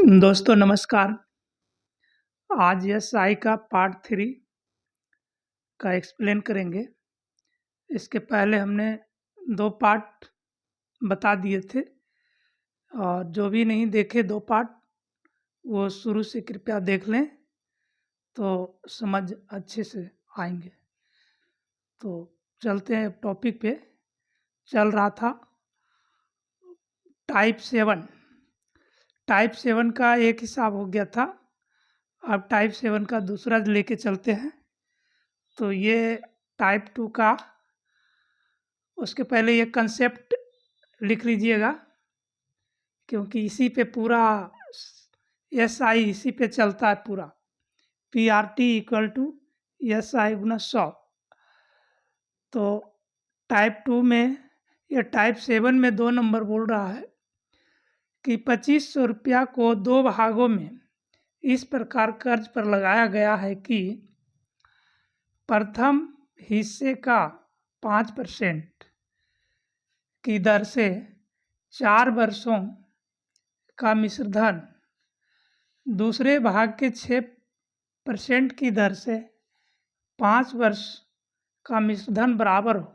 दोस्तों नमस्कार। आज एसआई का पार्ट 3 का एक्सप्लेन करेंगे। इसके पहले हमने 2 पार्ट बता दिए थे और जो भी नहीं देखे 2 पार्ट वो शुरू से कृपया देख लें तो समझ अच्छे से आएंगे। तो चलते हैं टॉपिक पे। चल रहा था टाइप 7 का एक हिसाब हो गया था। अब टाइप 7 का दूसरा लेके चलते हैं। तो ये टाइप 2 का, उसके पहले ये कंसेप्ट लिख लीजिएगा क्योंकि इसी पे पूरा एसआई इसी पे चलता है पूरा। PRT इक्वल टू SI गुना 100। तो टाइप 2 में या टाइप 7 में 2 नंबर बोल रहा है कि 2500 रुपया को 2 भागों में इस प्रकार कर्ज पर लगाया गया है कि प्रथम हिस्से का 5% की दर से 4 वर्षों का मिश्रधन दूसरे भाग के 6% की दर से 5 वर्ष का मिश्रधन बराबर हो।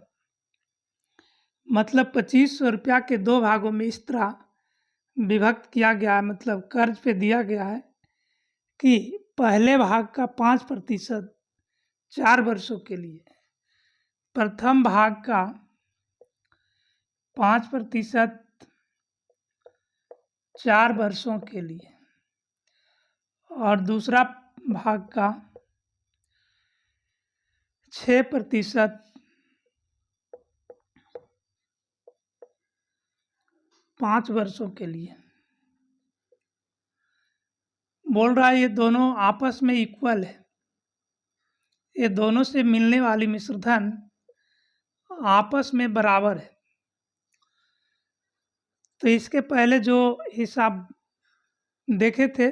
मतलब 2500 रुपया के 2 भागों में इस तरह विभक्त किया गया है, मतलब कर्ज पे दिया गया है कि पहले भाग का 5% 4 वर्षों के लिए, प्रथम भाग का 5% 4 वर्षों के लिए और दूसरा भाग का 6% 5 वर्षों के लिए। बोल रहा है ये दोनों आपस में इक्वल है, ये दोनों से मिलने वाली मिश्रधन आपस में बराबर है। तो इसके पहले जो हिसाब देखे थे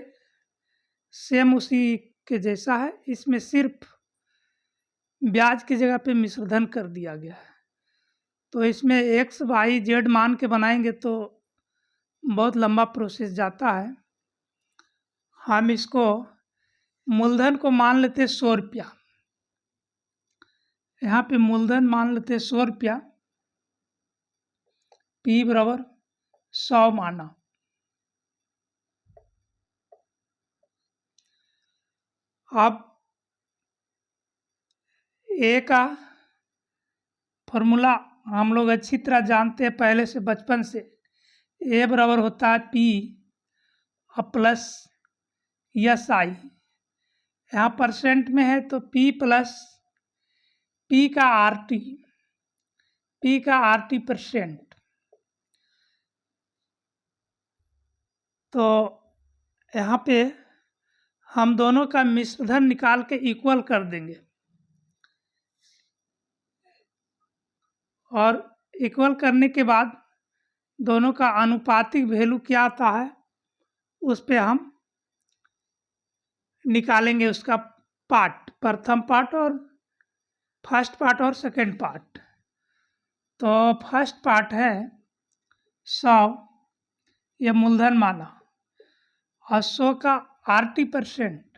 सेम उसी के जैसा है। इसमें सिर्फ ब्याज की जगह पे मिश्रधन कर दिया गया है। तो इसमें एक्स वाई जेड मान के बनाएंगे तो बहुत लंबा प्रोसेस जाता है। हम इसको मूलधन को मान लेते 100 रुपया। यहाँ पे मूलधन मान लेते 100 रुपया, P बराबर 100 माना। अब ए का फॉर्मूला हम लोग अच्छी तरह जानते हैं पहले से, बचपन से। ए बराबर होता है P प्लस SI। यहाँ परसेंट में है तो P प्लस P का RT परसेंट। तो यहाँ पे हम दोनों का मिश्रधन निकाल के इक्वल कर देंगे और इक्वल करने के बाद दोनों का अनुपातिक वैल्यू क्या आता है उस पे हम निकालेंगे उसका पार्ट, प्रथम पार्ट और फर्स्ट पार्ट और सेकंड पार्ट। तो फर्स्ट पार्ट है 100, ये मूलधन माना, और 100 का RT परसेंट,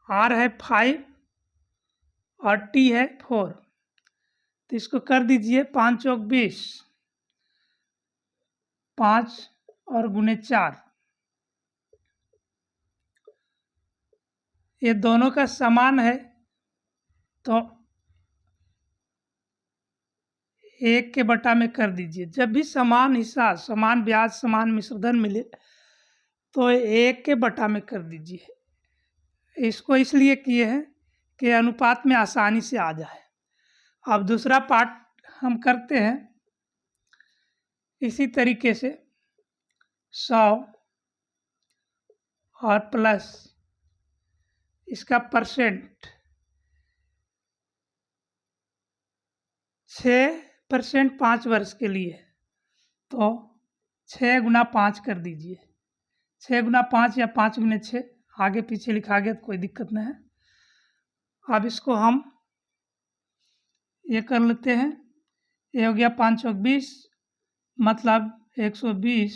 R है 5 और T है 4। तो इसको कर दीजिए 5 चौक 20, 5 और गुने 4। ये दोनों का समान है तो 1 के बटा में कर दीजिए। जब भी समान हिस्सा, समान ब्याज, समान मिश्रधन मिले तो 1 के बटा में कर दीजिए। इसको इसलिए किए हैं कि अनुपात में आसानी से आ जाए। अब दूसरा पार्ट हम करते हैं इसी तरीके से। 100 और प्लस इसका परसेंट 6% 5 वर्ष के लिए, तो 6 गुना 5 कर दीजिए। 6 गुना 5 या 5 गुने 6, आगे पीछे लिखा गया तो कोई दिक्कत नहीं है। अब इसको हम ये कर लेते हैं। ये हो गया 5 चौक 20, मतलब 120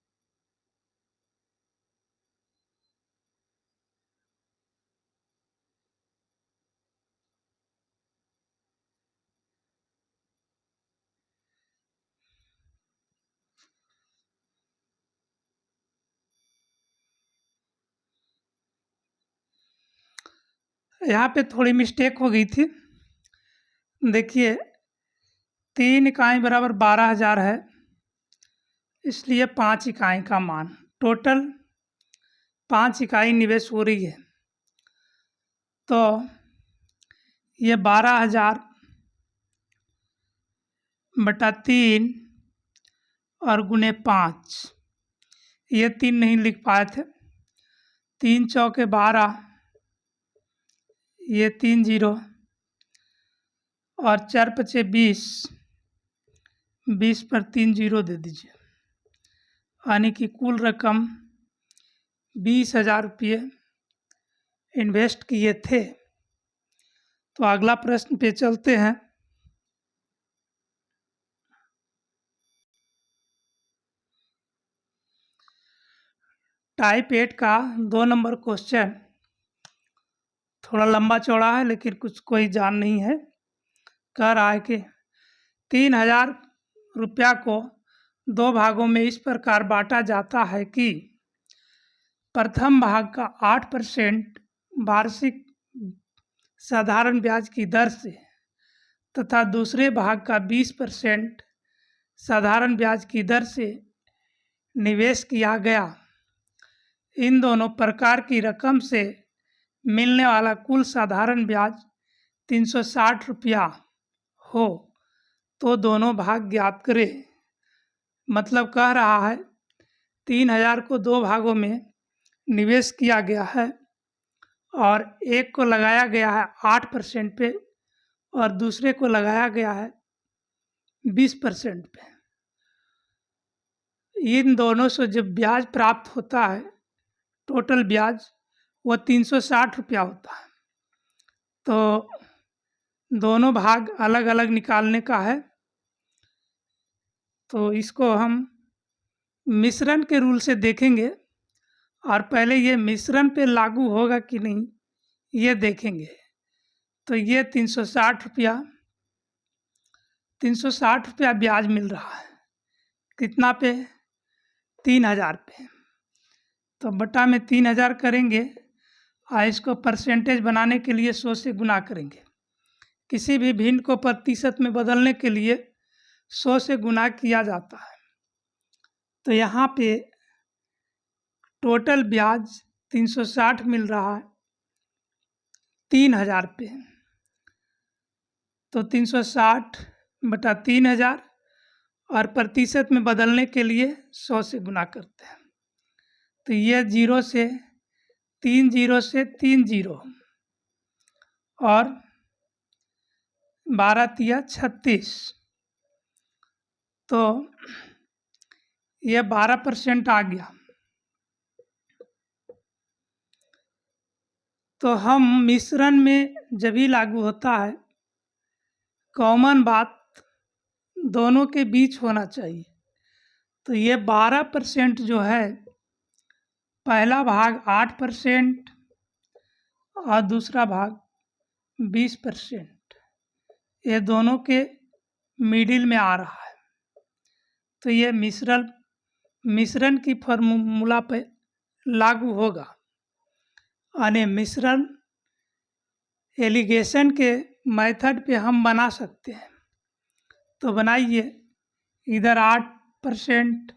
यहाँ पे थोड़ी मिस्टेक हो गई थी। देखिए 3 इकाई बराबर 12,000 है, इसलिए 5 इकाई का मान, टोटल 5 इकाई निवेश हो रही है। तो ये 12,000 बटा 3 और गुने 5, ये 3 नहीं लिख पाए थे। 3 चौके 12, ये 3 जीरो और 4 पचे 20, 20 पर 3 जीरो दे दीजिए, यानी कि कुल रकम 20,000 रुपये इन्वेस्ट किए थे। तो अगला प्रश्न पे चलते हैं। टाइप 8 का 2 नंबर क्वेश्चन थोड़ा लंबा चौड़ा है, लेकिन कुछ कोई जान नहीं है। कह रहा है कि 3,000 रुपया को 2 भागों में इस प्रकार बांटा जाता है कि प्रथम भाग का 8% वार्षिक साधारण ब्याज की दर से तथा दूसरे भाग का 20% साधारण ब्याज की दर से निवेश किया गया। इन दोनों प्रकार की रकम से मिलने वाला कुल साधारण ब्याज 360 रुपया हो तो दोनों भाग ज्ञात करें। मतलब कह रहा है 3,000 को 2 भागों में निवेश किया गया है और एक को लगाया गया है 8% पे और दूसरे को लगाया गया है 20% पे। इन दोनों से जब ब्याज प्राप्त होता है, टोटल ब्याज, वो 360 रुपया होता है। तो दोनों भाग अलग अलग निकालने का है, तो इसको हम मिश्रण के रूल से देखेंगे और पहले ये मिश्रण पे लागू होगा कि नहीं ये देखेंगे। तो ये 360 रुपया ब्याज मिल रहा है, कितना पे? 3,000 पे। तो बटा में 3,000 करेंगे और इसको परसेंटेज बनाने के लिए 100 से गुना करेंगे। किसी भी भिन्न को प्रतिशत में बदलने के लिए 100 से गुना किया जाता है। तो यहाँ पे टोटल ब्याज 360 मिल रहा है 3,000 पे। तो 360 बटा 3,000 और प्रतिशत में बदलने के लिए 100 से गुना करते हैं। तो ये 0 से 3 जीरो से 3 जीरो और 12 तिया 36, तो ये 12% आ गया। तो हम मिश्रण में जब ही लागू होता है, कॉमन बात दोनों के बीच होना चाहिए। तो ये 12% जो है, पहला भाग 8% और दूसरा भाग 20%, ये दोनों के मिडिल में आ रहा है। तो ये मिश्रण की फॉर्मूला पे लागू होगा, यानी मिश्रण एलिगेशन के मेथड पे हम बना सकते हैं। तो बनाइए, इधर 8%,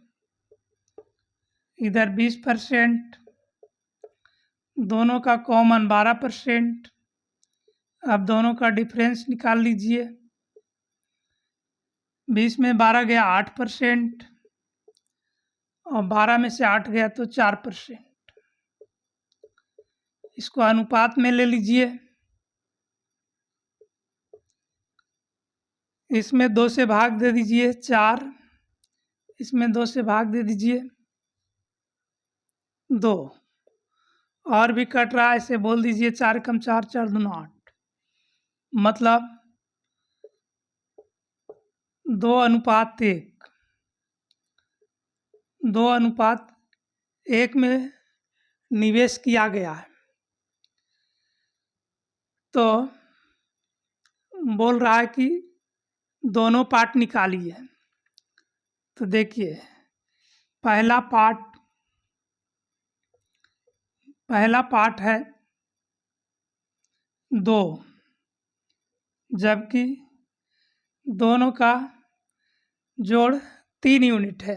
इधर 20%, दोनों का कॉमन 12%। अब दोनों का डिफरेंस निकाल लीजिए। 20 में 12 गया 8% और 12 में से 8 गया तो 4%। इसको अनुपात में ले लीजिए। इसमें 2 से भाग दे दीजिए 4, इसमें 2 से भाग दे दीजिए 2, और भी कट रहा है, ऐसे बोल दीजिए 4 कम 4, 4 दूना 8। मतलब 2:1, 2:1 में निवेश किया गया है। तो बोल रहा है कि दोनों पार्ट निकालिए। तो देखिए, पहला पार्ट है 2, जबकि दोनों का जोड़ 3 यूनिट है।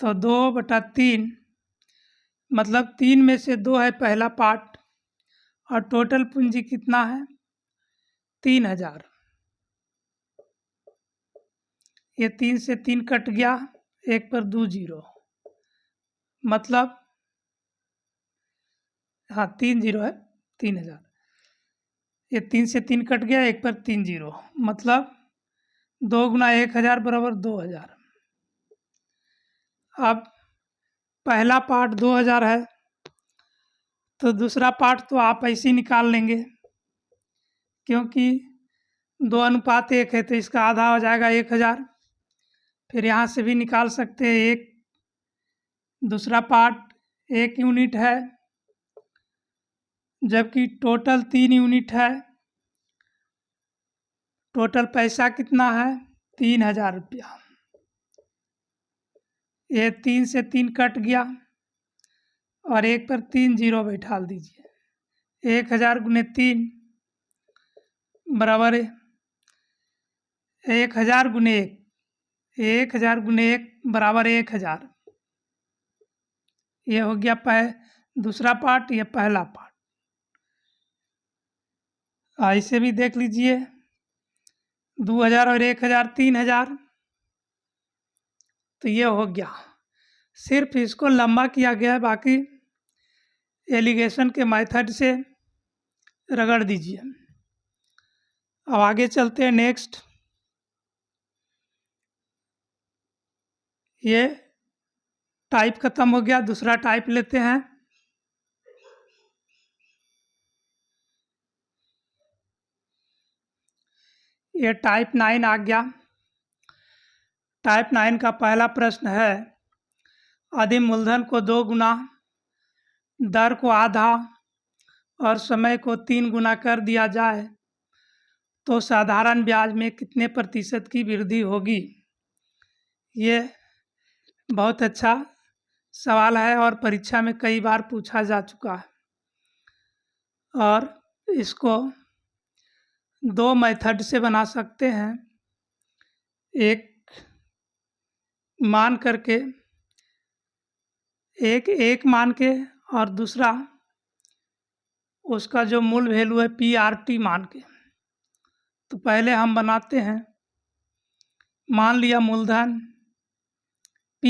तो 2/3 मतलब 3 में से 2 है पहला पार्ट, और टोटल पूंजी कितना है? 3000। ये 3 से 3 कट गया, 1 पर 2 0, मतलब हाँ 3 0 है, 3000। ये 3 से 3 कट गया, 1 पर 3 0, मतलब 2 गुना 1000 बराबर 2000। अब पहला पार्ट 2000 है, तो दूसरा पार्ट तो आप ऐसे ही निकाल लेंगे, क्योंकि 2:1 है, तो इसका आधा हो जाएगा 1000। फिर यहाँ से भी निकाल सकते हैं। एक दूसरा पार्ट 1 यूनिट है, जबकि टोटल 3 यूनिट है। टोटल पैसा कितना है? 3000 रुपया। ये 3 से 3 कट गया, और 1 पर 3 0 बैठा दीजिए। 1000 गुने 3 बराबर 1000 गुने 1, 1000 गुने 1 बराबर 1000। ये हो गया दूसरा पार्ट, ये पहला पार्ट। ऐसे भी देख लीजिए, 2000 और 1000 3000। तो ये हो गया। सिर्फ इसको लंबा किया गया है, बाकी एलिगेशन के मेथड से रगड़ दीजिए। अब आगे चलते हैं नेक्स्ट। ये टाइप खत्म हो गया, दूसरा टाइप लेते हैं। ये टाइप 9 आ गया। टाइप 9 का पहला प्रश्न है, यदि मूलधन को 2 गुना, दर को आधा और समय को 3 गुना कर दिया जाए तो साधारण ब्याज में कितने प्रतिशत की वृद्धि होगी? ये बहुत अच्छा सवाल है और परीक्षा में कई बार पूछा जा चुका है। और इसको 2 मेथड से बना सकते हैं। एक मान करके, एक मान के, और दूसरा उसका जो मूल वैल्यू है PRT मान के। तो पहले हम बनाते हैं। मान लिया मूलधन P,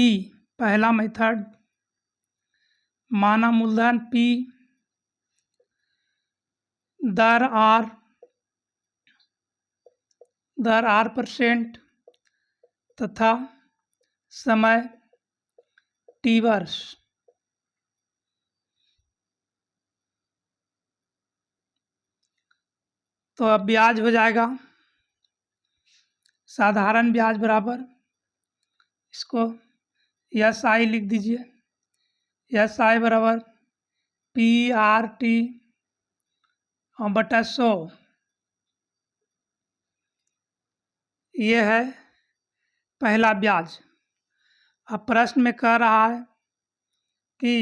पहला मेथड। माना मूलधन P, दर R% तथा समय T वर्ष। तो अब ब्याज हो जाएगा साधारण ब्याज बराबर, इसको SI लिख दीजिए। SI बराबर PRT बटा 100। ये है पहला ब्याज। अब प्रश्न में कह रहा है कि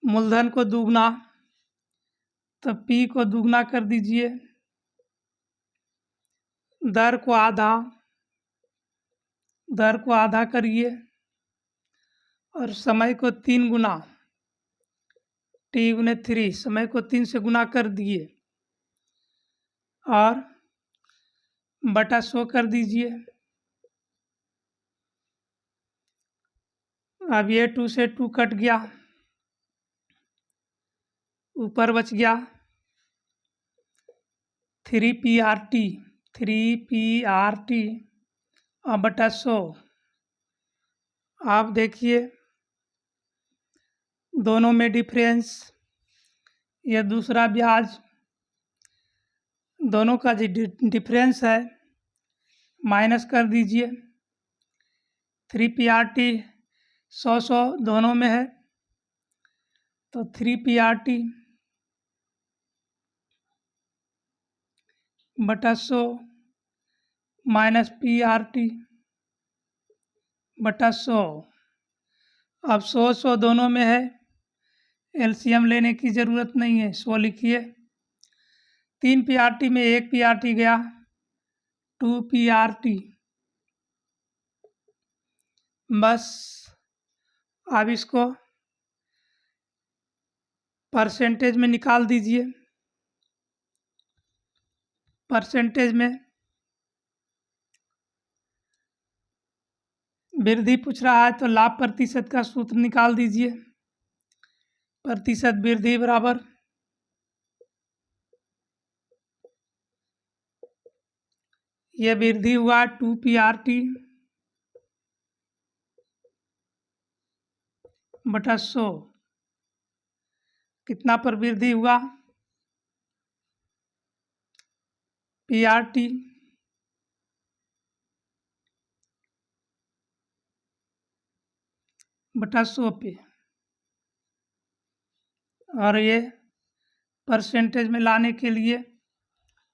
मूलधन को दुगना, तो P को दुगना कर दीजिए, दर को आधा करिए, और समय को 3 गुना, T गुने 3, समय को 3 से गुना कर दिए, और बटा 100 कर दीजिए। अब ये 2 से 2 कट गया, ऊपर बच गया 3PRT बटा 100। आप देखिए दोनों में डिफरेंस, ये दूसरा ब्याज, दोनों का जो डिफरेंस है माइनस कर दीजिए। 3PRT 100 दोनों में है, तो 3PRT बटा 100 माइनस PRT बटा 100। अब 100 दोनों में है, एलसीएम लेने की ज़रूरत नहीं है, 100 लिखिए। 3 पीआरटी में 1 पीआरटी गया, 2 पीआरटी। बस अब इसको परसेंटेज में निकाल दीजिए। परसेंटेज में वृद्धि पूछ रहा है तो लाभ प्रतिशत का सूत्र निकाल दीजिए। प्रतिशत वृद्धि बराबर ये वृद्धि हुआ 2 पीआरटी बटा 100। कितना पर वृद्धि हुआ? पीआरटी बटा 100 पे, और ये परसेंटेज में लाने के लिए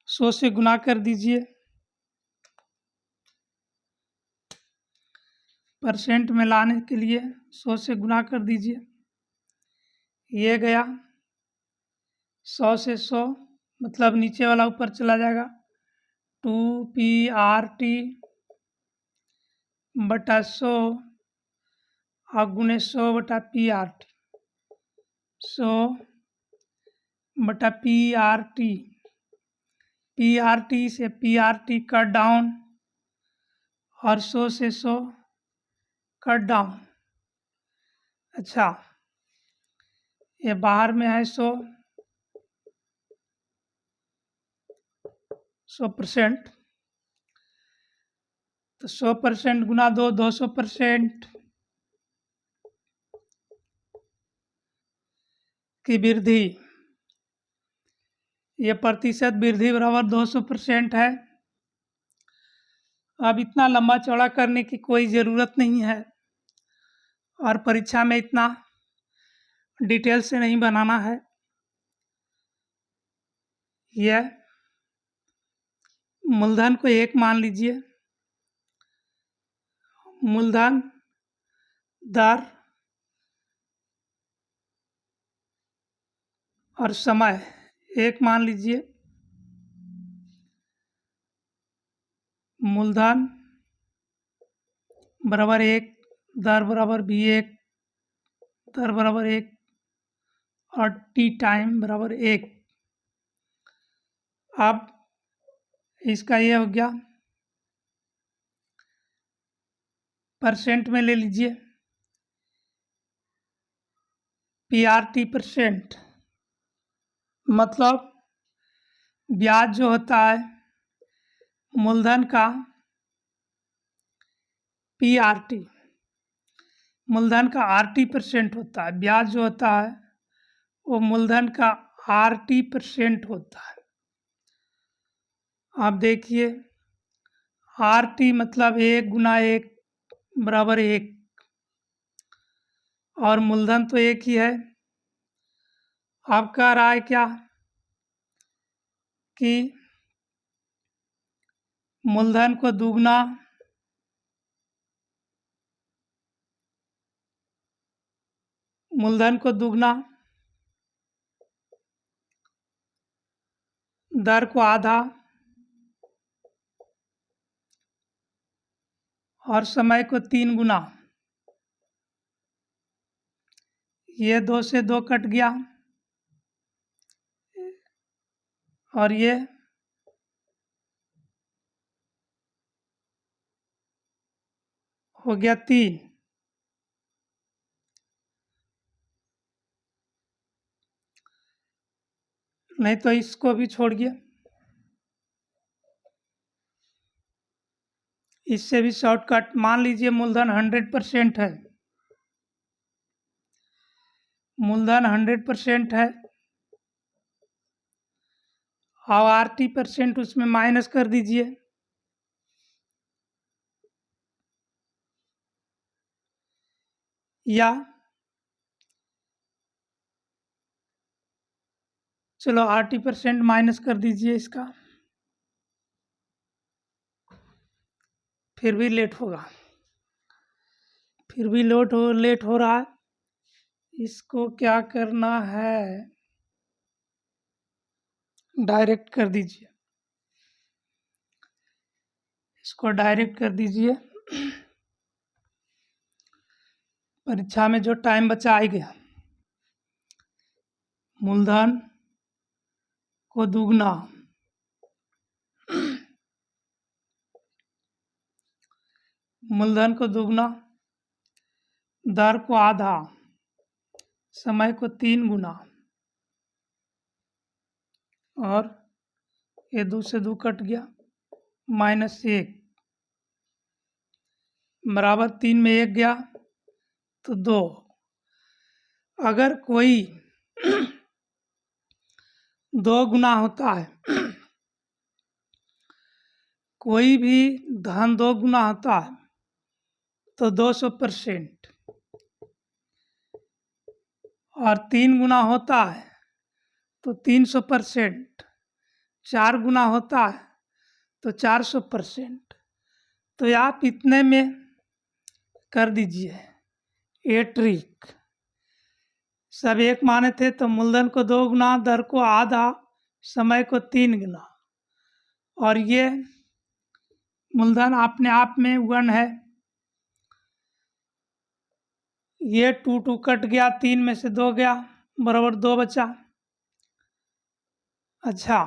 100 से गुना कर दीजिए। परसेंट में लाने के लिए 100 से गुना कर दीजिए। ये गया 100 से 100, मतलब नीचे वाला ऊपर चला जाएगा। 2 पीआरटी बटा 100 और गुने 100 बटा पीआरटी, 100 बटा पीआरटी। पीआरटी से पीआरटी कट डाउन और 100 से 100 कट डाउन। अच्छा, ये बाहर में है 100%, तो 100% गुना 200% की वृद्धि। ये प्रतिशत वृद्धि बराबर 200% है। अब इतना लंबा चौड़ा करने की कोई ज़रूरत नहीं है, और परीक्षा में इतना डिटेल से नहीं बनाना है। यह मूलधन को 1 मान लीजिए। मूलधन दर और समय 1 मान लीजिए। मूलधन बराबर 1, दर बराबर भी 1, दर बराबर 1 और टी टाइम बराबर 1। अब इसका ये हो गया, परसेंट में ले लीजिए। पीआरटी %, मतलब ब्याज जो होता है मूलधन का पीआरटी, मूलधन का आरटी % होता है। ब्याज जो होता है वो मूलधन का आरटी % होता है। आप देखिए, आरटी मतलब 1 गुना 1 बराबर 1, और मूलधन तो एक ही है। आप कह रहा है क्या कि मूलधन को दुगना दर को आधा और समय को 3 गुना। ये 2 से 2 कट गया, और ये हो गया 3। नहीं तो इसको भी छोड़िए, इससे भी शॉर्टकट। मान लीजिए मूलधन 100% है, मूलधन 100% है, और आरटी % उसमें माइनस कर दीजिए। या चलो आरटी % माइनस कर दीजिए इसका, फिर भी लेट होगा, फिर भी लेट हो रहा है। इसको क्या करना है, डायरेक्ट कर दीजिए, इसको डायरेक्ट कर दीजिए। परीक्षा में जो टाइम बचा आ गया, मूलधन को दुगना, मूलधन को दुगना, दर को आधा, समय को 3 गुना, और ये 2 से 2 कट गया, -1 बराबर 3 में 1 गया तो 2। अगर कोई 2 गुना होता है, कोई भी धन 2 गुना होता है तो 200%, और 3 गुना होता है तो 300%, 4 गुना होता है तो 400%। तो आप इतने में कर दीजिए। ये ट्रिक सब एक माने थे तो मूलधन को 2 गुना, दर को आधा, समय को 3 गुना, और ये मूलधन अपने आप में 1 है। ये 2 कट गया, 3 में से 2 गया, बराबर 2 बचा। अच्छा,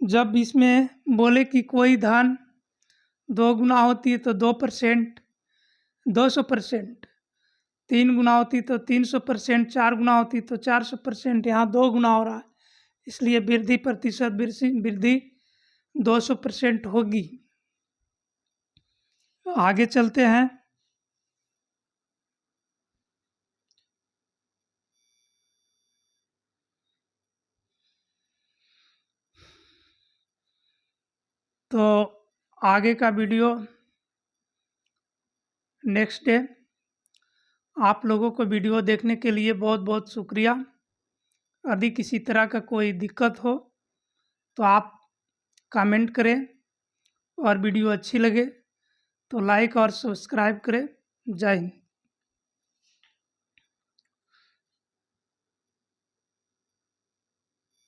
जब इसमें बोले कि कोई धन 2 गुना होती है तो 2%, 200%, 3 गुना होती तो 300%, 4 गुना होती तो 400%, यहाँ 2 गुना हो रहा है, इसलिए वृद्धि प्रतिशत वृद्धि 200% होगी। आगे चलते हैं। तो आगे का वीडियो नेक्स्ट डे। आप लोगों को वीडियो देखने के लिए बहुत बहुत शुक्रिया। यदि किसी तरह का कोई दिक्कत हो तो आप कमेंट करें, और वीडियो अच्छी लगे तो लाइक और सब्सक्राइब करें। जय हिंद।